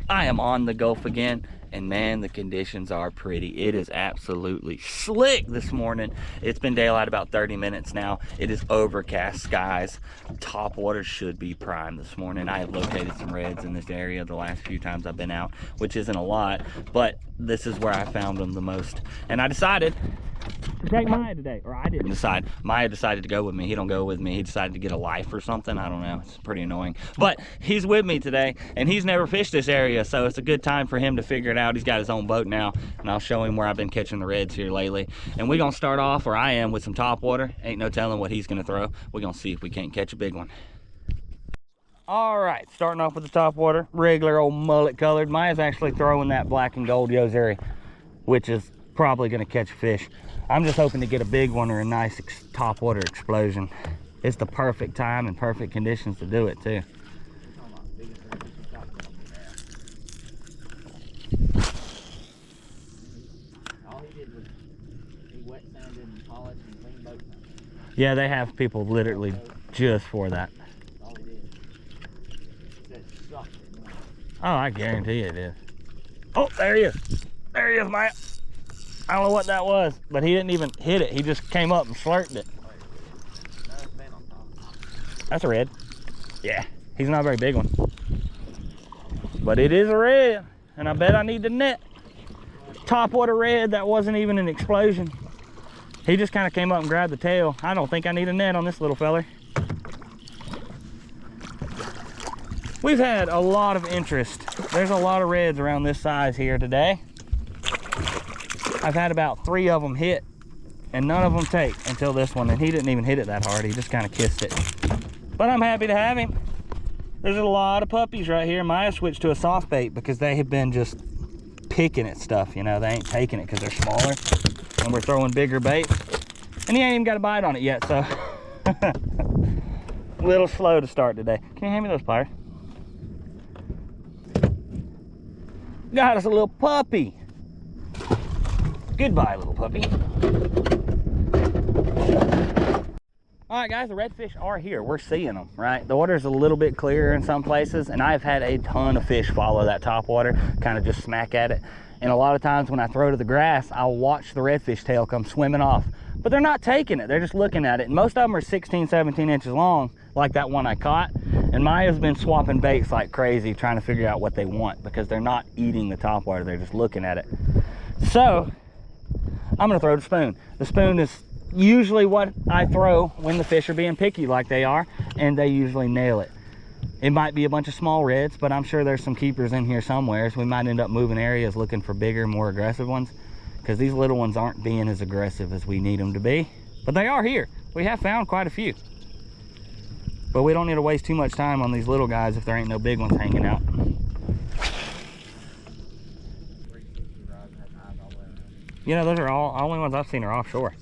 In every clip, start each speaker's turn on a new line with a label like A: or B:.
A: I am on the Gulf again, and man, the conditions are pretty. It is absolutely slick this morning. It's been daylight about 30 minutes now. It is overcast skies. Top water should be prime this morning. I have located some reds in this area the last few times I've been out, which isn't a lot, but this is where I found them the most. And I decided to take Maya today, or I didn't decide. Maya decided to go with me. He don't go with me. He decided to get a life or something. I don't know. It's pretty annoying. But he's with me today, and he's never fished this area, so it's a good time for him to figure it out. He's got his own boat now, and I'll show him where I've been catching the reds here lately. And we're going to start off where I am with some top water. Ain't no telling what he's going to throw. We're going to see if we can't catch a big one. All right, starting off with the top water. Regular old mullet colored. Maya's actually throwing that black and gold Yozeri, which is probably going to catch a fish. I'm just hoping to get a big one or a nice top water explosion. It's the perfect time and perfect conditions to do it too.
B: All he did was he wet sanded and polished and cleaned boats.
A: Yeah, they have people literally just for that.
B: All he did. That sucked.
A: Oh, I guarantee it is. Oh, there he is. There he is, Maya. I don't know what that was, but he didn't even hit it. He just came up and slurped it. That's a red. Yeah, he's not a very big one. But it is a red, and I bet I need the net. Top water red, that wasn't even an explosion. He just kind of came up and grabbed the tail. I don't think I need a net on this little feller. We've had a lot of interest. There's a lot of reds around this size here today. I've had about 3 of them hit, and none of them take until this one, and he didn't even hit it that hard. He just kind of kissed it. But I'm happy to have him. There's a lot of puppies right here. Maya switched to a soft bait because they have been just picking at stuff, you know. They ain't taking it because they're smaller, and we're throwing bigger bait. And he ain't even got a bite on it yet, so a little slow to start today. Can you hand me those pliers? Got us a little puppy. Goodbye, little puppy. All right, guys, the redfish are here. We're seeing them, right? The water's a little bit clearer in some places, and I've had a ton of fish follow that top water, kind of just smack at it. And a lot of times when I throw to the grass, I'll watch the redfish tail come swimming off. But they're not taking it. They're just looking at it. And most of them are 16, 17 inches long, like that one I caught. And Maya's been swapping baits like crazy, trying to figure out what they want, because they're not eating the top water. They're just looking at it. So I'm gonna throw the spoon. The spoon is usually what I throw when the fish are being picky like they are, and they usually nail it. It might be a bunch of small reds, but I'm sure there's some keepers in here somewhere, so we might end up moving areas looking for bigger, more aggressive ones, because these little ones aren't being as aggressive as we need them to be. But they are here. We have found quite a few. But we don't need to waste too much time on these little guys if there ain't no big ones hanging out. You know, those are all only ones I've seen are offshore.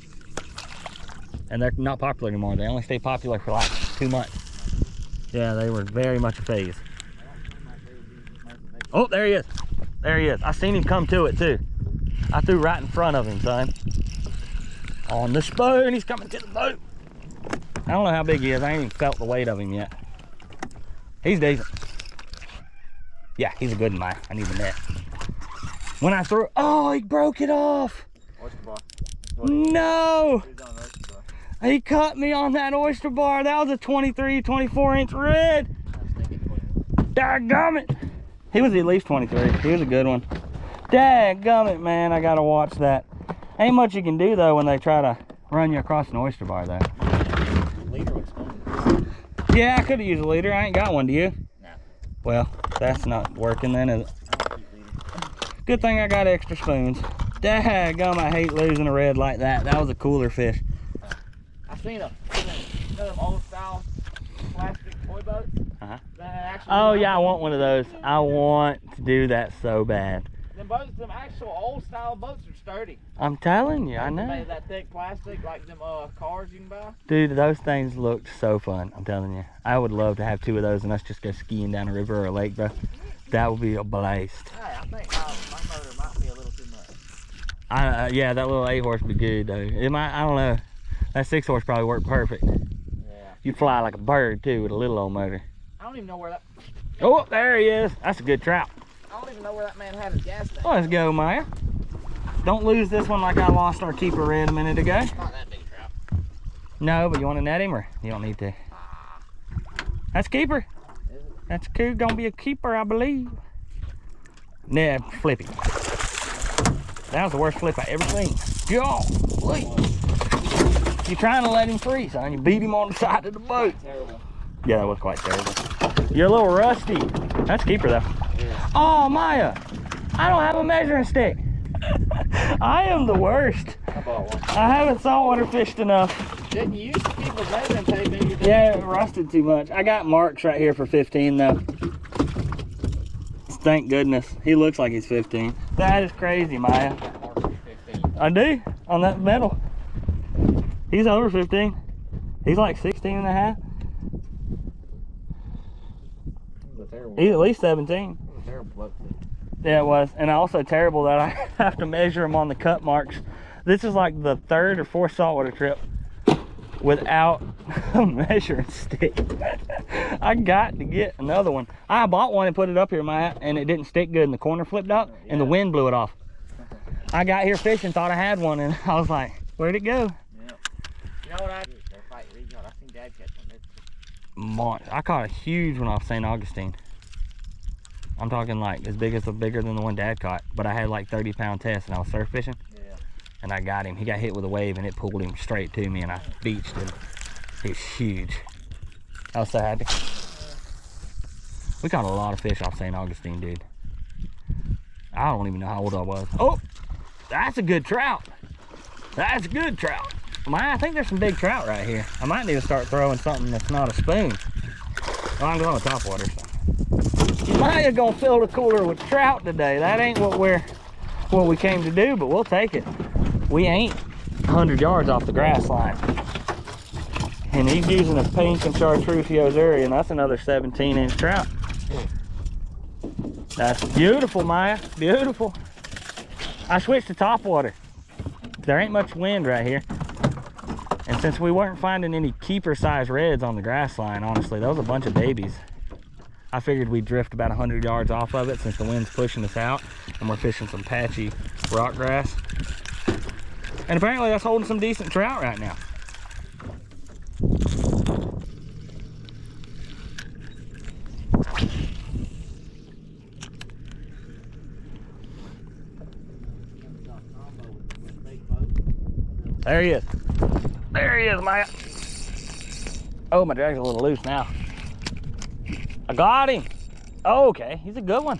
A: And they're not popular anymore. They only stay popular for like 2 months. Yeah, they were very much a phase. Oh, there he is. There he is. I seen him come to it too. I threw right in front of him, son. On the spoon, he's coming to the boat. I don't know how big he is. I ain't even felt the weight of him yet. He's decent. Yeah, he's a good one, Maya. I need the net. When I threw, oh, he broke it off.
B: Oyster bar.
A: No. He caught me on that oyster bar. That was a 23, 24 inch red. Dadgummit. He was at least 23. He was a good one. Dadgummit, man. I gotta watch that. Ain't much you can do though when they try to run you across an oyster bar though.
B: Leader was fun.
A: Yeah, I could have used a leader. I ain't got one, do you?
B: No.
A: Well, that's not working then, is it? Good thing I got extra spoons. Daggum, I hate losing a red like that. That was a cooler fish.
B: I've seen them. You know them old style plastic toy boats?
A: Oh yeah, I want one of those. I want to do that so bad.
B: Them boats, them actual old style boats are sturdy.
A: I'm telling you, I know.
B: Made of that thick plastic like them cars you can buy.
A: Dude, those things looked so fun. I'm telling you. I would love to have 2 of those and us just go skiing down a river or a lake, bro. That would be a blast.
B: Hey, I think my motor might be a little too much.
A: Yeah, that little 8-horse would be good though. It might, I don't know. That 6-horse probably worked perfect.
B: Yeah.
A: You'd fly like a bird too with a little old motor.
B: I don't even know where that.
A: Oh, there he is. That's a good trout.
B: I even know where that man had his gas tank.
A: Let's go, Maya. Don't lose this one like I lost our keeper red a minute ago.
B: Not that big trout.
A: No, but you want to net him or you don't need to? That's keeper. That's gonna be a keeper, I believe. Nah, flippy. That was the worst flip I ever seen. Golly. You're trying to let him free, son. You beat him on the side of the boat.
B: Terrible.
A: Yeah, that was quite terrible. You're a little rusty. That's keeper though.
B: Yeah.
A: Oh, Maya. I don't have a measuring stick. I am the worst.
B: I bought one.
A: I haven't saltwater fished enough.
B: Didn't you used to keep a measuring tape in your
A: Yeah, it rusted too much. I got marks right here for 15 though. Thank goodness. He looks like he's 15. That is crazy, Maya. I do, on that metal. He's over 15. He's like 16 and a half. He's at least 17. Yeah, it was. And also terrible that I have to measure him on the cut marks. This is like the 3rd or 4th saltwater trip without a measuring stick. I got to get another one. I bought one and put it up here, Maya, and it didn't stick good and the corner flipped up and the wind blew it off. I got here fishing, thought I had one, and I was like, where'd it go?
B: Yeah. You know what I did? They're fighting regional. I seen Dad catch one.
A: I caught a huge one off St. Augustine. I'm talking like as big as bigger than the one Dad caught, but I had like 30-pound test and I was surf fishing.
B: Yeah.
A: And I got him. He got hit with a wave and it pulled him straight to me and I beached him. He was huge. I was so happy. We caught a lot of fish off St. Augustine, dude. I don't even know how old I was. Oh, that's a good trout. That's a good trout. I think there's some big trout right here. I might need to start throwing something that's not a spoon. Well, I'm going with top water. So. You might have gonna fill the cooler with trout today. That ain't what we came to do, but we'll take it. We ain't 100 yards off the grass line. And he's using a pink and chartreuse Ozuri, and that's another 17-inch trout. That's beautiful, Maya. Beautiful. I switched to top water. There ain't much wind right here. And since we weren't finding any keeper size reds on the grass line, honestly, those was a bunch of babies. I figured we'd drift about 100 yards off of it since the wind's pushing us out and we're fishing some patchy rock grass. And apparently that's holding some decent trout right now. There he is. There he is, Maya. Oh, my drag's a little loose now. I got him. Oh, okay, he's a good one.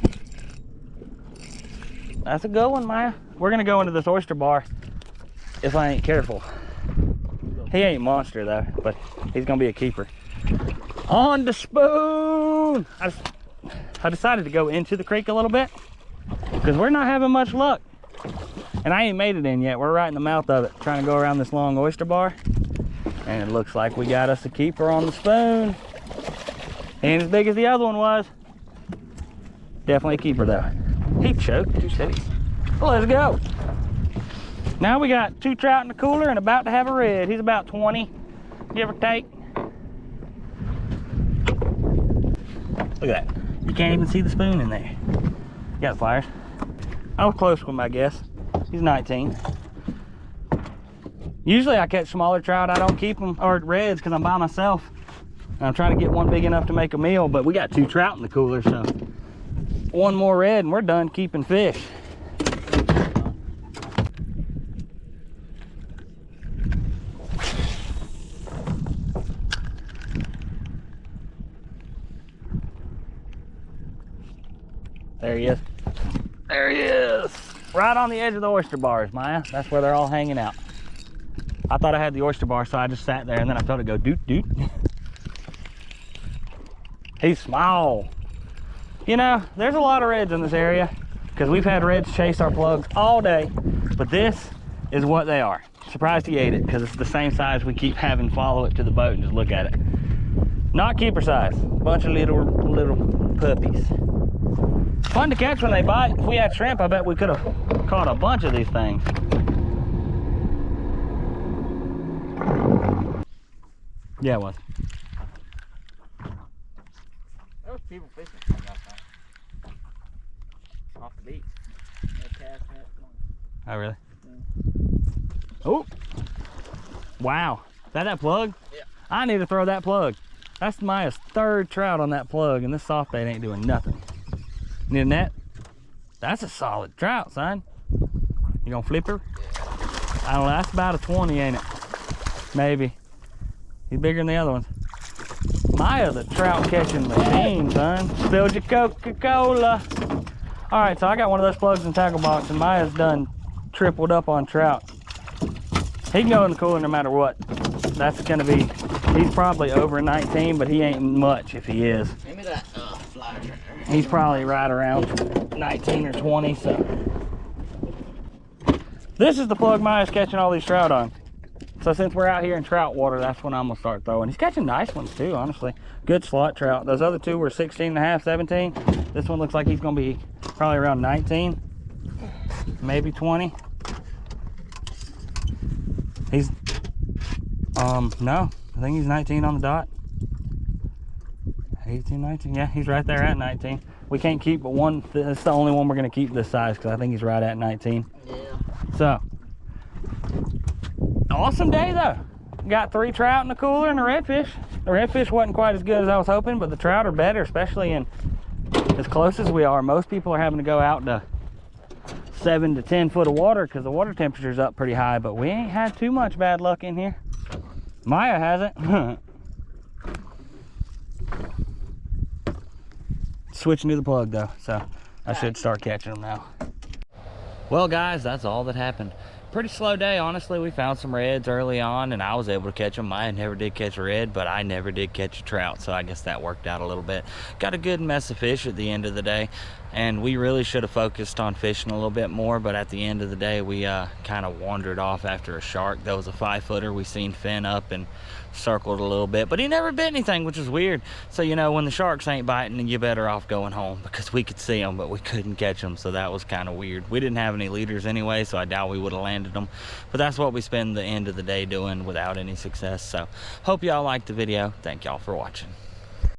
A: That's a good one, Maya. We're gonna go into this oyster bar if I ain't careful. He ain't a monster though, but he's gonna be a keeper. On the spoon. I decided to go into the creek a little bit because we're not having much luck. And I ain't made it in yet. We're right in the mouth of it, trying to go around this long oyster bar. And it looks like we got us a keeper on the spoon. Ain't as big as the other one was. Definitely a keeper though. He choked, too steady. Well, let's go. Now we got 2 trout in the cooler and about to have a red. He's about 20, give or take. Look at that. You can't even see the spoon in there. You got pliers. I was close with my guess. He's 19. Usually I catch smaller trout. I don't keep them, or reds, because I'm by myself. And I'm trying to get one big enough to make a meal, but we got 2 trout in the cooler, so one more red and we're done keeping fish. There he is. There he is. Right on the edge of the oyster bars, Maya. That's where they're all hanging out. I thought I had the oyster bar, so I just sat there and then I felt it go doot doot. He's small. You know, there's a lot of reds in this area because we've had reds chase our plugs all day, but this is what they are. Surprised he ate it because it's the same size we keep having follow it to the boat and just look at it. Not keeper size, bunch of little puppies. Fun to catch when they bite. If we had shrimp, I bet we could have caught a bunch of these things. Yeah, it was.
B: There was people fishing last night.
A: Oh, wow. Is that plug?
B: Yeah.
A: I need to throw that plug. That's Maya's third trout on that plug, and this soft bait ain't doing nothing. Need a net? That's a solid trout, son. You gonna flip her? I don't know, that's about a 20, ain't it? Maybe. He's bigger than the other ones. Maya's a trout catching machine, son. Spilled your Coca-Cola. All right, so I got one of those plugs in the tackle box, and Maya's done tripled up on trout. He can go in the cooler no matter what. That's gonna be, he's probably over 19, but he ain't much if he is.
B: Give me that flyer.
A: He's probably right around 19 or 20, so. This is the plug Maya's catching all these trout on. So since we're out here in trout water, that's when I'm gonna start throwing. He's catching nice ones too, honestly. Good slot trout. Those other two were 16 and a half, 17. This one looks like he's gonna be probably around 19, maybe 20. He's, no, I think he's 19 on the dot. 18, 19, yeah, he's right there at 19. We can't keep but one, that's the only one we're gonna keep this size because I think he's right at 19.
B: Yeah.
A: So, awesome day though. Got 3 trout in the cooler and a redfish. The redfish wasn't quite as good as I was hoping, but the trout are better, especially in as close as we are. Most people are having to go out to 7 to 10 foot of water because the water temperature's up pretty high, but we ain't had too much bad luck in here. Maya hasn't. Switching to the plug though, so I should start catching them now. Well guys, that's all that happened. Pretty slow day, honestly. We found some reds early on and I was able to catch them. Maya never did catch a red, but I never did catch a trout, so I guess that worked out a little bit. Got a good mess of fish at the end of the day, and we really should have focused on fishing a little bit more, but at the end of the day we kind of wandered off after a shark. That was a 5-footer. We seen fin up and circled a little bit, but he never bit anything, which is weird. So you know, when the sharks ain't biting, you're better off going home, because we could see them but we couldn't catch them, so that was kind of weird. We didn't have any leaders anyway, so I doubt we would have landed them, but that's what we spend the end of the day doing without any success. So hope y'all liked the video. Thank y'all for watching.